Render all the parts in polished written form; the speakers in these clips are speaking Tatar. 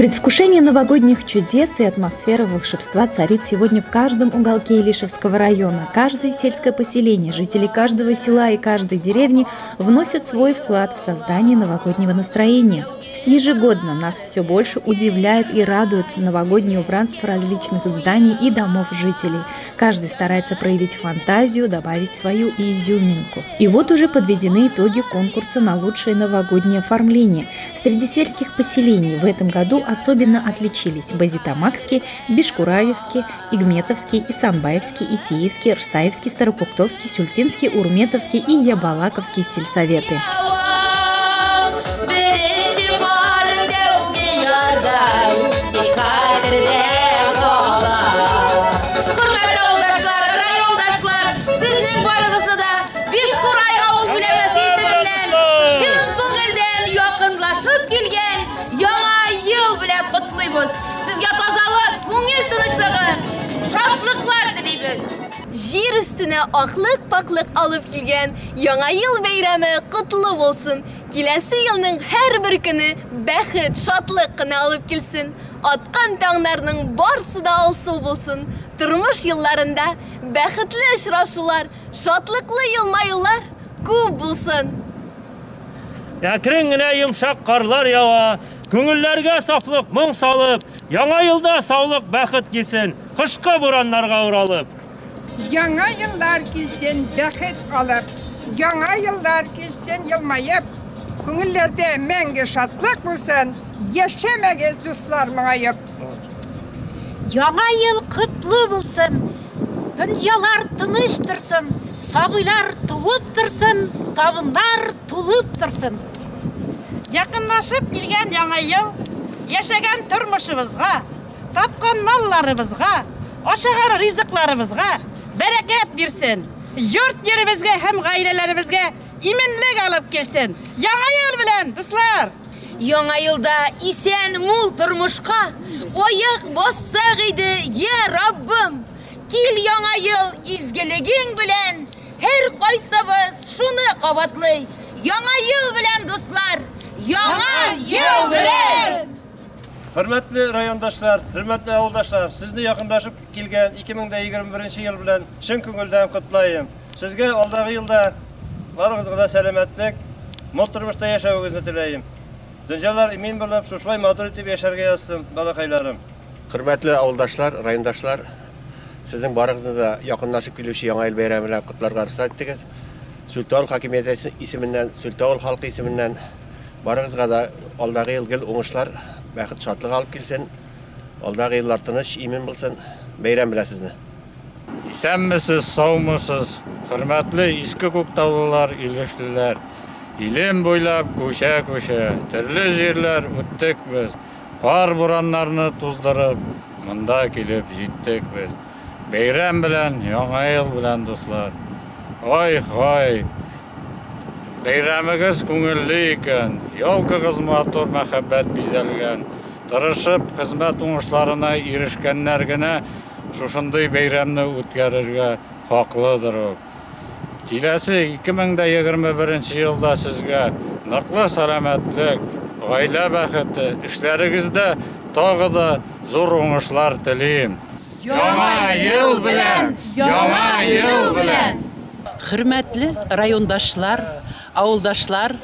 Предвкушение новогодних чудес и атмосфера волшебства царит сегодня в каждом уголке Илишевского района. Каждое сельское поселение, жители каждого села и каждой деревни вносят свой вклад в создание новогоднего настроения. Ежегодно нас все больше удивляет и радует новогоднее убранство различных зданий и домов жителей. Каждый старается проявить фантазию, добавить свою изюминку. И вот уже подведены итоги конкурса на лучшее новогоднее оформление. Среди сельских поселений в этом году особенно отличились Базитамакский, Бишкураевский, Игметовский, Исанбаевский, Итиевский, Рсаевский, Старопуктовский, Сюльтинский, Урметовский и Ябалаковский сельсоветы. Жер üstüne aqlıq-paqlıq alıb келген яңа ел бәйрәме құтлы болсын. Келесі елның һәр бір күні бәхет, шатлық қына алып келсін. Атқан таңнарның барсы да алсу болсын. Тұрмыш елларында бәхетлі ұшырашулар, шатлықлы елмаюлар көп болсын. Әкрен генә йомшак қарлар ява, күңелләргә сафлык моң салып, яңа елда саулык, бәхет килсен, кышкы бураннарга уралып. Яңа еллар килсен бәхет алып, яңа еллар килсен елмайып, күңелләрдә мәңге шатлык булсын, яшәмәгез дуслар моңаеп. Яңа ел құтлы булсын, дөньялар тыныч торсын, сабыйлар туып торсын, табыннар тулып торсын. Якынлашып килгән яңа ел, яшәгән тормышыбызга, тапкан малларыбызга, ашаган ризыкларыбызга бәрәкәт бирсен. Йорт йөребезгә һәм гаиләләребезгә именлек алып келсен. Яңа ел белән, дуслар! Яңа елда исән мул тормышка аяк бассак иде, я Раббым! Кил яңа ел изгелегең белән, һәр кайсыбыз шуны кабатлый. Яңа ел белән, дуслар! Яңа ел белән! Hürmetli rayondaşlar, hürmetli avuldaşlar, sizni yakınlaşıp kelgen 2021 yıl bilen şın köngülden kutlayayım. Sizge aldığı yılda barıgızda selametlik, mol turmuşta yaşawıgızны tileyim. Dünyalar emin bulup, şuşlay matur etip yaşarga yazsın, balakaylarım. Hürmetli avuldaşlar, rayondaşlar, sizin barıgızda da yakınlaşıp kelüşü Яңа ел бәйрәмеләр кутларга рөхсәт итегез. Сөлтәүл хакимияте исеменнән, Сөлтәүл халкы исеменнән барыгызга да алдагы ел гел уңышлар, бәхет, шатлык алып килсен. Алдагы еллар тыныч, имен булсын. Бәйрәм белән сезне. Исәнмесез, саумысыз, хөрмәтле иске Күктаулылар, Илешлеләр. Илем буйлап күчә-күчә, төрле җирләр үттек без. Кар бураннарны туздырып, монда килеп җиттек без. Бәйрәм белән, яңа ел белән, дуслар. Ой-ой. Бәйрәмегез күңелле икән, ялкыгыз матур мәхәббәт бизәлгән. Тырышып, хезмәт уңышларына ирешкәннәр генә шушындый бәйрәмне үткәрергә хаклыдыр. Киләсе 2021 елда сезгә ныклы сәламәтлек, гаилә бәхете, эшләрегездә тагы да зур уңышлар телим. Яңа ел белән! Яңа ел белән! Хөрмәтле райондашлар, авылдашлар,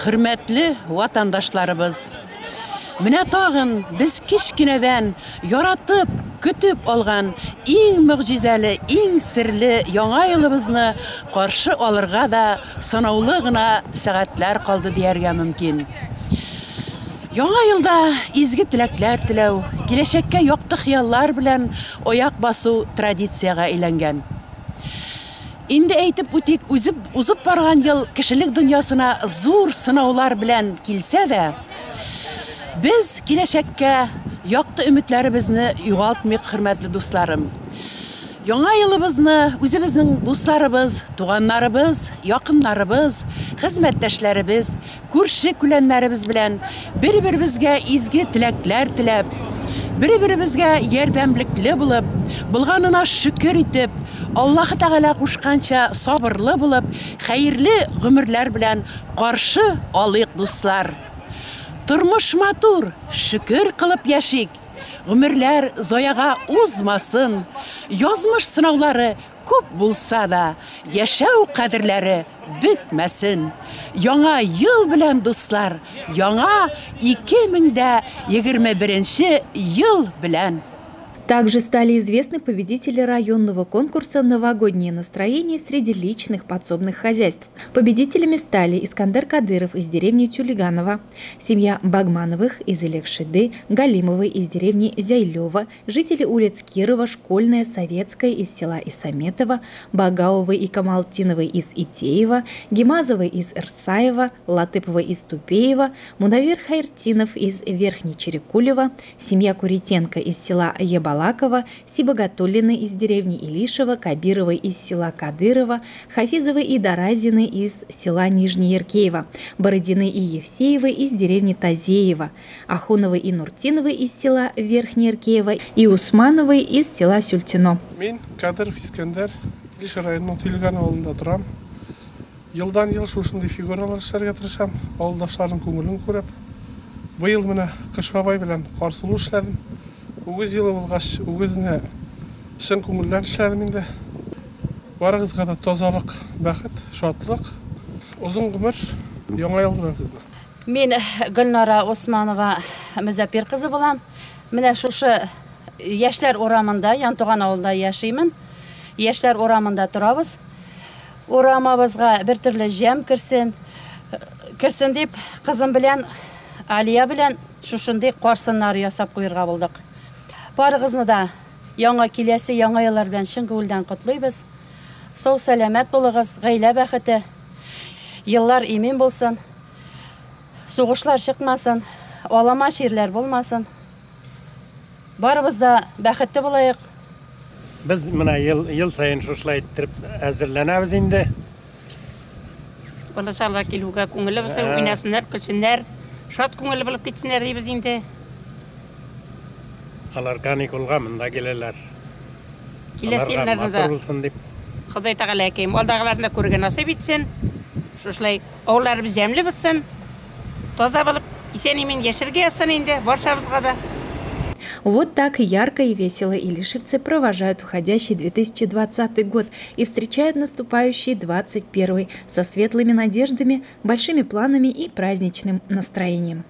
хөрмәтле ватандашларыбыз. Менә тагын без кичкенәдән яратып, көтеп алган иң мөгъҗизәле, иң серле яңа елыбызны каршы алырга да санаулы гына сәгатьләр калды дияргә мөмкин. Яңа елда изге теләкләр теләү, киләчәккә якты хыяллар белән аяк басу традицияга әйләнгән. Инде әйтеп үтик, узып барган ел кешелек дөньясына зур сынаулар белән килсә дә, без киләчәккә якты өметләребезне югалтмыйк, хөрмәтле дусларым. Яңа елыбызны үзебезнең дусларыбыз, туганнарыбыз, якыннарыбыз, хезмәттәшләребез, күрше-күләннәребез белән бер-беребезгә изге теләкләр теләп, бер-беребезгә ярдәмлекле булып, булганына шөкер итеп, Аллаһ Тәгалә кушканча сабырлы булып, хәерле гомерләр белән каршы алыйк, дуслар. Тормыш матур, шүкір қылып яшик. Гомерләр зояга узмасын. Язмыш сынаулары күп булса да, яшәү кадерләре бетмәсен. Яңа ел белән дуслар, яңа 2021 ел белән. Также стали известны победители районного конкурса «Новогоднее настроение» среди личных подсобных хозяйств. Победителями стали Искандер Кадыров из деревни Тюльганова, семья Багмановых из Илекшиды, Галимовой из деревни Зяйлева, жители улиц Кирова, Школьная, Советская из села Исаметова, Багаовой и Камалтиновой из Итеева, Гимазовой из Ирсаева, Латыповой из Тупеева, Мунавир Хайртинов из Верхней Черекулева, семья Куритенко из села Ебалакова, Сибагатуллины из деревни Илишева, Кабировой из села Кадырова, Хафизовой и Даразины из села Нижнееркеево, Бородины и Евсеевой из деревни Тазеева, Ахуновой и Нуртиновой из села Верхнееркеево и Усмановой из села Сюльтино. Мен Кадыров Искандер, Илиш районының Тюльган ауылында тұрам. Елдан ел шушындай фигуралар эшләргә тырышам, авылдашларның күңелен күреп. Быел менә Кыш бабай белән карсылу эшләдем. Үгез елы булгач, үгезне шын күңелдән эшләдем инде. Барыгызга да тазалык, бәхет, шатлык, узын гомер, яңа ел белән сезне. Мен Гөлнара Османова Мөзәппир кызы булам. Менә шушы яшьләр урамында, Янтуган авылда яшеймен. Яшьләр урамында торабыз. Урамыбызга бер төрле җәм кирсен дип, кызым белән Алия белән шушындый карсыннар ясап куярга булдык. Барыгызны да яңа киләсе яңа еллар белән чын күңелдән котлыйбыз. Сау сәламәт булыгыз, гаилә бәхете, еллар имин булсын, сугышлар чыкмасын, алама ширләр булмасын. Барыбыз да бәхетле булайык. Biz менә ел сайын шушылай иттереп әзерләнәбез инде. Балачалар килүгә күңелле булса, уйнасыннар, көлсеннәр, шат күңелле булып китсеннәр дибез инде. Алар каникулга монда киләләр. Киләсе елларда да Ходай Тәгалә әкәйем, алдагыларны күрергә насыйп итсен. Шушылай авылларыбыз җәмле булсын. Таза булып, исән-имин яшәргә язсын инде барчабызга да. Вот так ярко и весело илишевцы провожают уходящий 2020 год и встречают наступающий 2021 со светлыми надеждами, большими планами и праздничным настроением.